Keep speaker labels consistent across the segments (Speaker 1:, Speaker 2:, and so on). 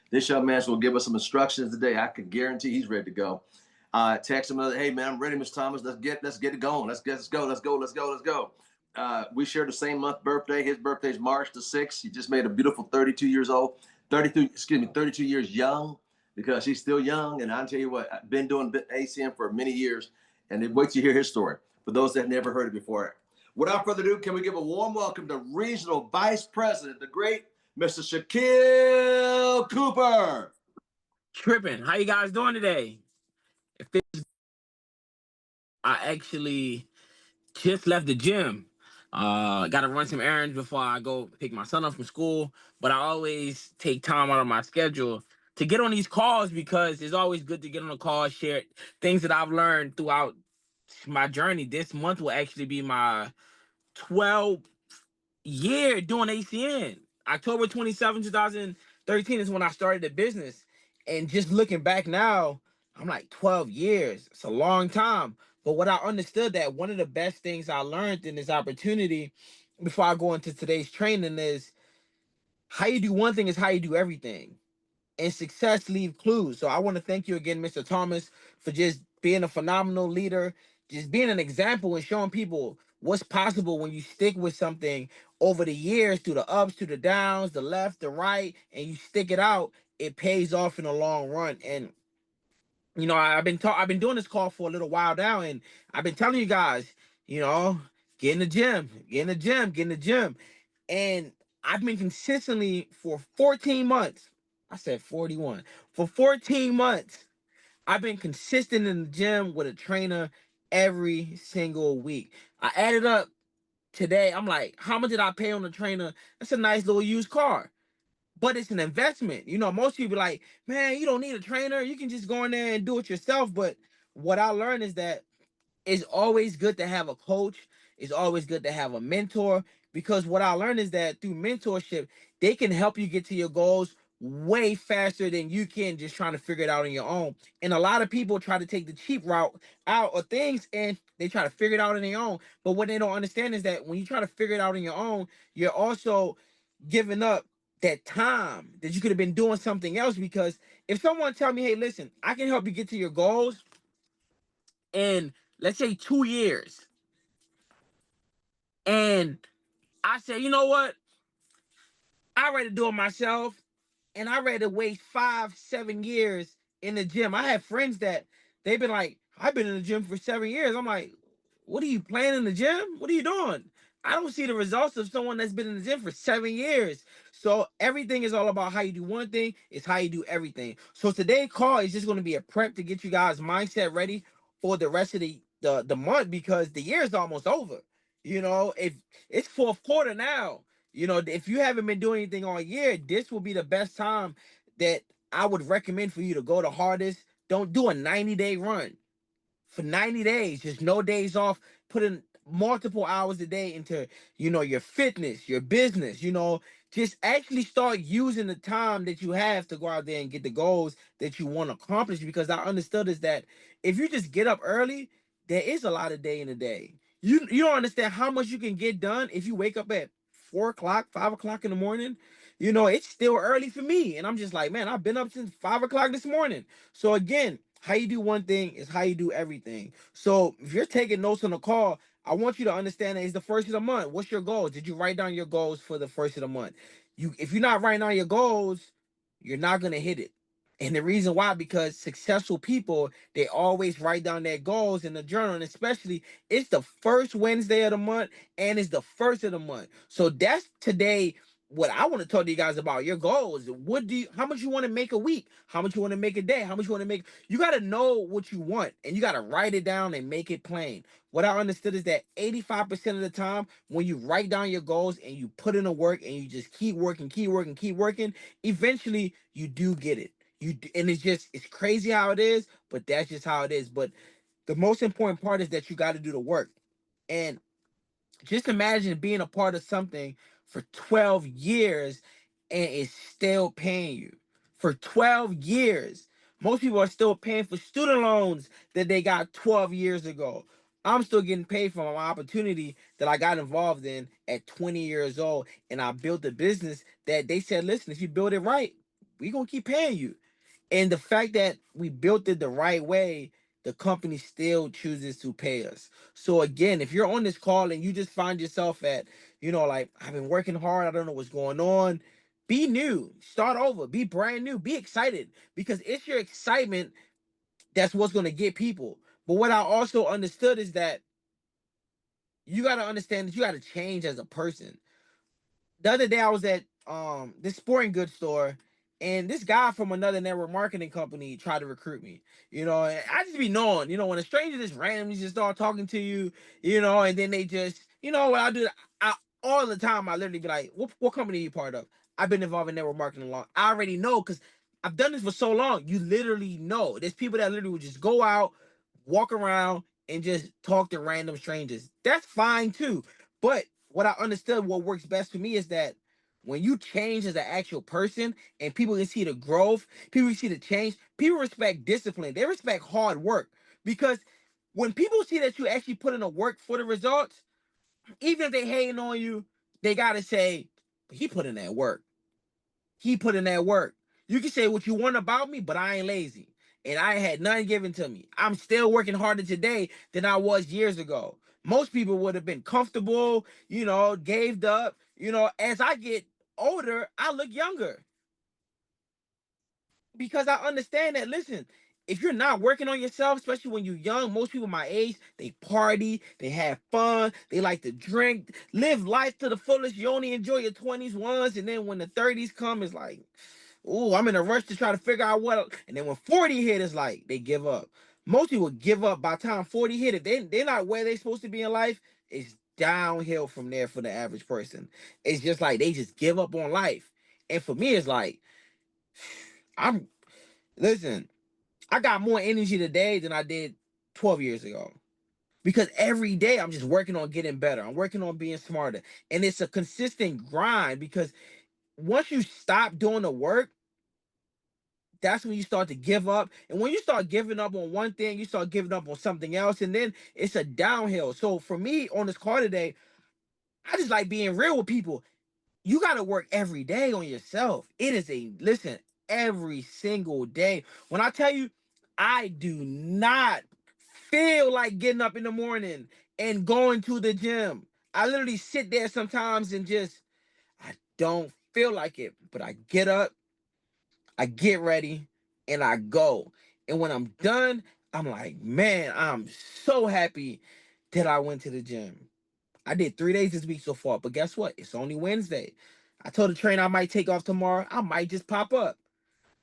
Speaker 1: This young man's going to give us some instructions today. I can guarantee he's ready to go. Text him, hey man, I'm ready, Mr. Thomas. Let's get it going. Let's go. We share the same month birthday. His birthday is March the 6th. He just made a beautiful 32 years old, 32 years young, because he's still young. And I'll tell you what, I've been doing ACM for many years, and wait till you hear his story. For those that never heard it before. Without further ado, can we give a warm welcome to Regional Vice President, the great Mr. Shakeel Cooper.
Speaker 2: Tripping. How you guys doing today? If this, I actually just left the gym. Got to run some errands before I go pick my son up from school. But I always take time out of my schedule to get on these calls because it's always good to get on a call, share things that I've learned throughout my journey. This month will actually be my 12th year doing ACN. October 27, 2013 is when I started the business. And just looking back now, I'm like 12 years. It's a long time. But what I understood that one of the best things I learned in this opportunity before I go into today's training is how you do one thing is how you do everything. And success leave clues. So I want to thank you again, Mr. Thomas, for just being a phenomenal leader, just being an example and showing people what's possible when you stick with something over the years, through the ups, through the downs, the left, the right, and you stick it out. It pays off in the long run. And I've been doing this call for a little while now, and I've been telling you guys, you know, get in the gym, get in the gym, get in the gym. And I've been consistently for 14 months. I said 41. For 14 months, I've been consistent in the gym with a trainer every single week. I added up today. I'm like, how much did I pay on the trainer? That's a nice little used car. But it's an investment. You know, most people like, man, you don't need a trainer. You can just go in there and do it yourself. But what I learned is that it's always good to have a coach. It's always good to have a mentor, because what I learned is that through mentorship, they can help you get to your goals way faster than you can just trying to figure it out on your own. And a lot of people try to take the cheap route out of things and they try to figure it out on their own. But what they don't understand is that when you try to figure it out on your own, you're also giving up that time that you could have been doing something else. Because if someone tell me, hey, listen, I can help you get to your goals in, let's say, 2 years, and I say, you know what, I ready to do it myself, and I ready to waste 5, 7 years in the gym. I have friends that they've been like, I've been in the gym for 7 years. I'm like, what are you playing in the gym? What are you doing? I don't see the results of someone that's been in the gym for 7 years. So everything is all about how you do one thing, it's how you do everything. So today's call is just going to be a prep to get you guys mindset ready for the rest of the month, because the year is almost over. You know, if it's fourth quarter now, you know, if you haven't been doing anything all year, this will be the best time that I would recommend for you to go the hardest. Don't do a 90-day run for 90 days, just no days off. Put in multiple hours a day into, your fitness, your business, just actually start using the time that you have to go out there and get the goals that you want to accomplish. Because I understood is that if you just get up early, there is a lot of day in the day. You don't understand how much you can get done if you wake up at 4 o'clock, 5 o'clock in the morning. It's still early for me. And I'm just like, man, I've been up since 5 o'clock this morning. So again, how you do one thing is how you do everything. So if you're taking notes on the call, I want you to understand that it's the first of the month. What's your goals? Did you write down your goals for the first of the month? If you're not writing down your goals, you're not gonna hit it. And the reason why, because successful people, they always write down their goals in the journal. And especially, it's the first Wednesday of the month and it's the first of the month. So that's today what I want to talk to you guys about. Your goals. How much you want to make a week? How much you want to make a day? How much you want to make? You got to know what you want and you got to write it down and make it plain. What I understood is that 85% of the time, when you write down your goals and you put in the work and you just keep working, eventually you do get it. And it's crazy how it is, but that's just how it is. But the most important part is that you got to do the work. And just imagine being a part of something for 12 years and it's still paying you for 12 years. Most people are still paying for student loans that they got 12 years ago. I'm still getting paid for my opportunity that I got involved in at 20 years old. And I built a business that they said, listen, if you build it right, we gonna keep paying you. And the fact that we built it the right way, the company still chooses to pay us. So again, if you're on this call and you just find yourself at, like, I've been working hard, I don't know what's going on, be new, start over, be brand new, be excited, because it's your excitement that's what's going to get people. But what I also understood is that you got to understand that you got to change as a person. The other day I was at this sporting goods store, and this guy from another network marketing company tried to recruit me. And I just be knowing, when a stranger just randomly just start talking to you, and then they just, what I do, I all the time I literally be like, what company are you part of? I've been involved in network marketing long. I already know because I've done this for so long. You literally know. There's people that literally would just go out, walk around, and just talk to random strangers. That's fine too. But what I understood, what works best for me is that when you change as an actual person and people can see the growth, people can see the change, people respect discipline. They respect hard work. Because when people see that you actually put in the work for the results, even if they hating on you, they gotta say, he put in that work. He put in that work. You can say what you want about me, but I ain't lazy. And I ain't had nothing given to me. I'm still working harder today than I was years ago. Most people would have been comfortable, gave up. As I get older, I look younger because I understand that. Listen, if you're not working on yourself, especially when you're young, most people my age, they party, they have fun, they like to drink, live life to the fullest. You only enjoy your 20s once, and then when the 30s come, it's like, oh, I'm in a rush to try to figure out what. And then when 40 hit, it's like they give up. Most people give up by the time 40 hit. If they're not where they're supposed to be in life, it's downhill from there for the average person. It's just like they just give up on life. And for me, it's like, I'm listen, I got more energy today than I did 12 years ago. Because every day I'm just working on getting better. I'm working on being smarter. And it's a consistent grind because once you stop doing the work, that's when you start to give up. And when you start giving up on one thing, you start giving up on something else. And then it's a downhill. So for me on this call today, I just like being real with people. You got to work every day on yourself. It is listen, every single day. When I tell you, I do not feel like getting up in the morning and going to the gym. I literally sit there sometimes and just, I don't feel like it, but I get up, I get ready, and I go. And when I'm done, I'm like, man, I'm so happy that I went to the gym. I did 3 days this week so far, but guess what? It's only Wednesday. I told the trainer I might take off tomorrow. I might just pop up.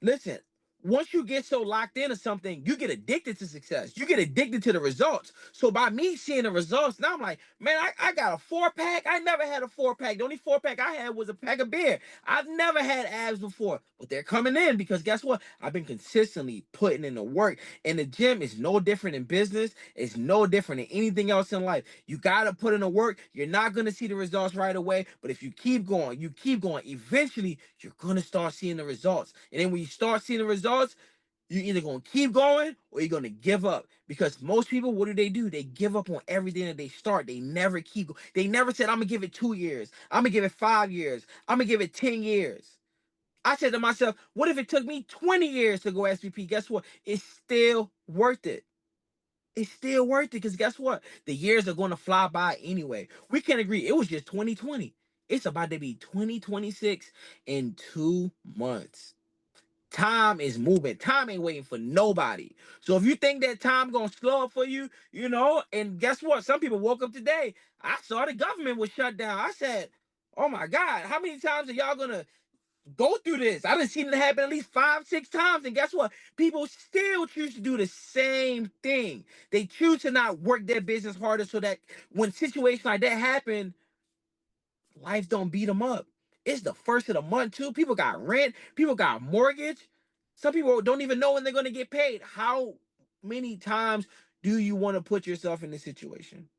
Speaker 2: Listen, once you get so locked into something, you get addicted to success. You get addicted to the results. So by me seeing the results, now I'm like, man, I got a 4-pack. I never had a 4-pack. The only 4-pack I had was a pack of beer. I've never had abs before, but they're coming in because guess what? I've been consistently putting in the work. And the gym is no different in business. It's no different in anything else in life. You got to put in the work. You're not going to see the results right away. But if you keep going, eventually you're going to start seeing the results. And then when you start seeing the results, you're either going to keep going or you're going to give up. Because most people, what do? They give up on everything that they start. They never keep going. They never said, I'm going to give it 2 years. I'm going to give it 5 years. I'm going to give it 10 years. I said to myself, what if it took me 20 years to go SVP? Guess what? It's still worth it. It's still worth it because guess what? The years are going to fly by anyway. We can agree. It was just 2020. It's about to be 2026 in 2 months. Time is moving. Time ain't waiting for nobody. So if you think that time gonna slow up for you, and guess what? Some people woke up today. I saw the government was shut down. I said, oh my God, how many times are y'all gonna go through this? I done seen it happen at least 5, 6 times. And guess what? People still choose to do the same thing. They choose to not work their business harder so that when situations like that happen, life don't beat them up. It's the first of the month too. People got rent. People got mortgage. Some people don't even know when they're going to get paid. How many times do you want to put yourself in this situation?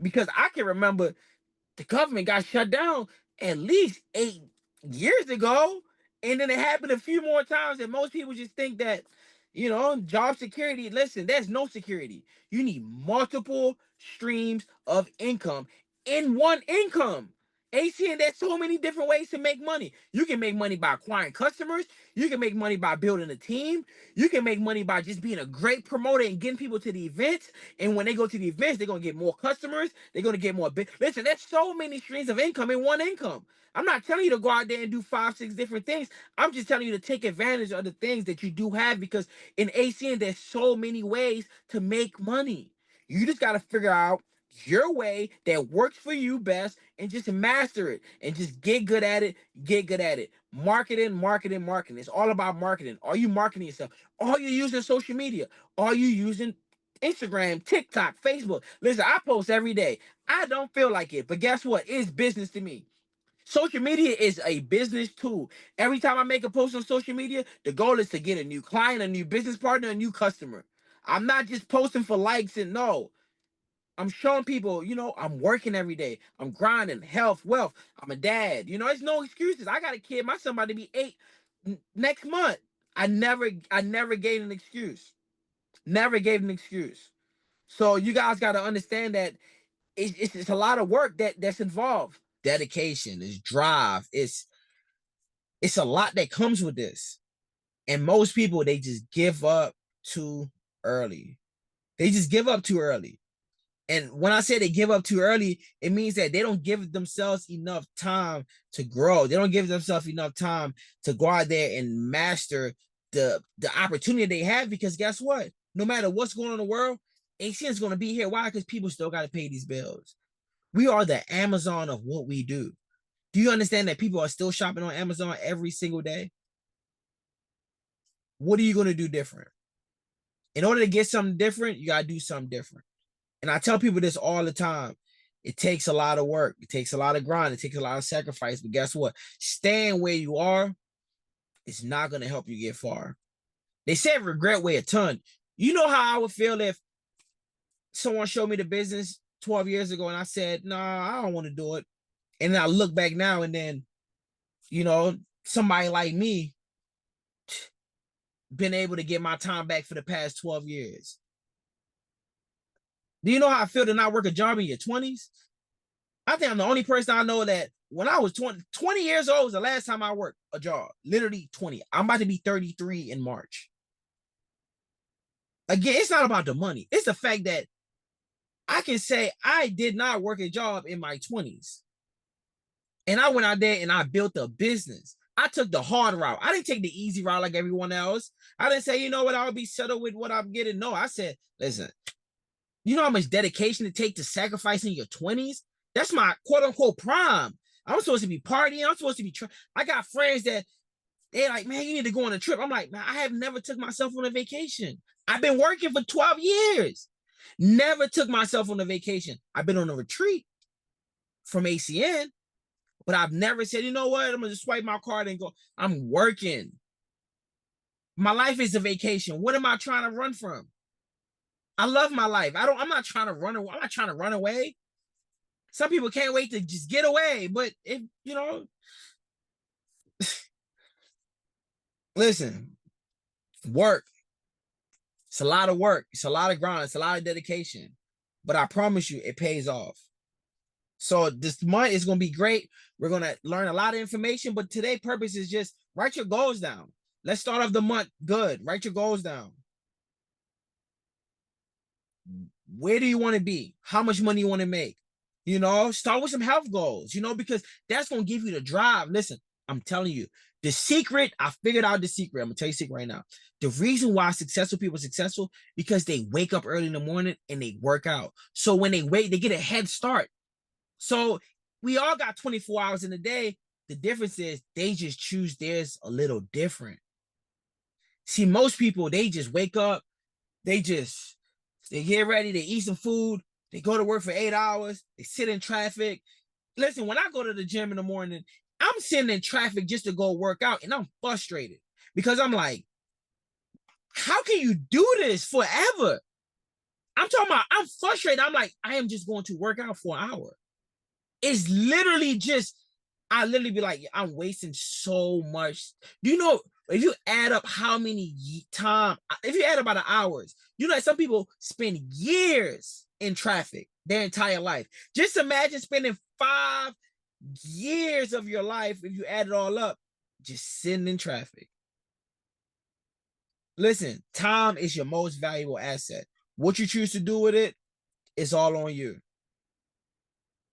Speaker 2: Because I can remember the government got shut down at least 8 years ago. And then it happened a few more times. And most people just think that, job security. Listen, there's no security. You need multiple streams of income in one income. ACN, there's so many different ways to make money. You can make money by acquiring customers. You can make money by building a team. You can make money by just being a great promoter and getting people to the events. And when they go to the events, they're going to get more customers. They're going to get more. Listen, there's so many streams of income in one income. I'm not telling you to go out there and do 5, 6 different things. I'm just telling you to take advantage of the things that you do have, because in ACN, there's so many ways to make money. You just got to figure out your way that works for you best and just master it and just get good at it. Get good at it. Marketing, marketing, marketing. It's all about marketing. Are you marketing yourself? Are you using social media? Are you using Instagram, TikTok, Facebook? Listen, I post every day. I don't feel like it, but guess what? It's business to me. Social media is a business tool. Every time I make a post on social media, the goal is to get a new client, a new business partner, a new customer. I'm not just posting for likes and no. I'm showing people, I'm working every day. I'm grinding, health, wealth. I'm a dad. It's no excuses. I got a kid. My son about to be 8 next month. I never gave an excuse. Never gave an excuse. So you guys got to understand that it's a lot of work that's involved. Dedication, is drive. It's a lot that comes with this. And most people, they just give up too early. They just give up too early. And when I say they give up too early, it means that they don't give themselves enough time to grow. They don't give themselves enough time to go out there and master the opportunity they have. Because guess what? No matter what's going on in the world, ACN is going to be here. Why? Because people still got to pay these bills. We are the Amazon of what we do. Do you understand that people are still shopping on Amazon every single day? What are you going to do different? In order to get something different, you got to do something different. And I tell people this all the time. It takes a lot of work. It takes a lot of grind. It takes a lot of sacrifice. But guess what? Staying where you are is not going to help you get far. They said regret weigh a ton. You know how I would feel if someone showed me the business 12 years ago and I said, nah, I don't want to do it. And then I look back now and then, somebody like me been able to get my time back for the past 12 years. Do you know how I feel to not work a job in your 20s? I think I'm the only person I know that when I was 20 years old was the last time I worked a job. Literally 20. I'm about to be 33 in March. Again, it's not about the money. It's the fact that I can say I did not work a job in my 20s. And I went out there and I built a business. I took the hard route. I didn't take the easy route like everyone else. I didn't say, you know what, I'll be settled with what I'm getting. No, I said, listen, you know how much dedication it takes to sacrifice in your 20s? That's my quote unquote prime. I'm supposed to be partying. I'm supposed to be. I got friends that they're like, man, you need to go on a trip. I'm like, man, I have never took myself on a vacation. I've been working for 12 years. Never took myself on a vacation. I've been on a retreat from ACN, but I've never said, you know what, I'm going to just swipe my card and go. I'm working. My life is a vacation. What am I trying to run from? I love my life. I'm not trying to run away. I'm not trying to run away. Some people can't wait to just get away, but if listen, work. It's a lot of work. It's a lot of grind. It's a lot of dedication. But I promise you, it pays off. So this month is going to be great. We're going to learn a lot of information, but today's purpose is just write your goals down. Let's start off the month good. Write your goals down. Where do you want to be? How much money you want to make? Start with some health goals, because that's going to give you the drive. Listen, I'm telling you, the secret, I figured out the secret. I'm going to tell you the secret right now. The reason why successful people are successful, because they wake up early in the morning and they work out. So when they wait, they get a head start. So we all got 24 hours in a day. The difference is they just choose theirs a little different. See, most people, they just wake up, they get ready, they eat some food, they go to work for 8 hours, they sit in traffic. Listen, when I go to the gym in the morning, I'm sitting in traffic just to go work out, and I'm frustrated because I'm like, how can you do this forever? I'm talking about, I'm frustrated. I'm like, I am just going to work out for an hour. It's literally just, I literally be like, I'm wasting so much. Do you know, if you add up how many time, if you add up by the hours, some people spend years in traffic their entire life. Just imagine spending years of your life, if you add it all up, just sitting in traffic. Listen, time is your most valuable asset. What you choose to do with it is all on you.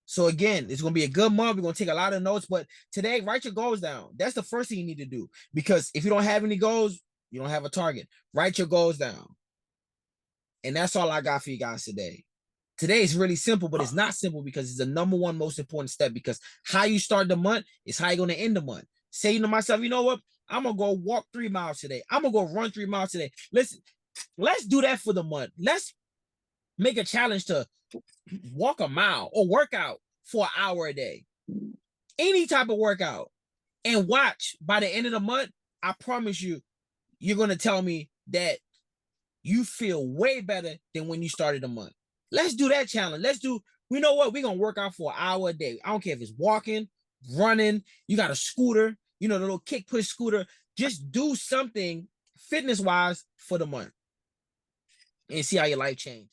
Speaker 2: So again, it's going to be a good month. We're going to take a lot of notes, but today, write your goals down. That's the first thing you need to do, because if you don't have any goals, you don't have a target. Write your goals down. And that's all I got for you guys today. Today is really simple, but it's not simple because it's the number one most important step, because how you start the month is how you're going to end the month. Saying to myself, you know what? I'm going to go walk 3 miles today. I'm going to go run 3 miles today. Listen, let's do that for the month. Let's make a challenge to walk a mile or work out for an hour a day. Any type of workout. And watch, by the end of the month, I promise you, you're going to tell me that you feel way better than when you started the month. Let's do that challenge. You know what? We're going to work out for an hour a day. I don't care if it's walking, running, you got a scooter, the little kick push scooter. Just do something fitness-wise for the month and see how your life changes.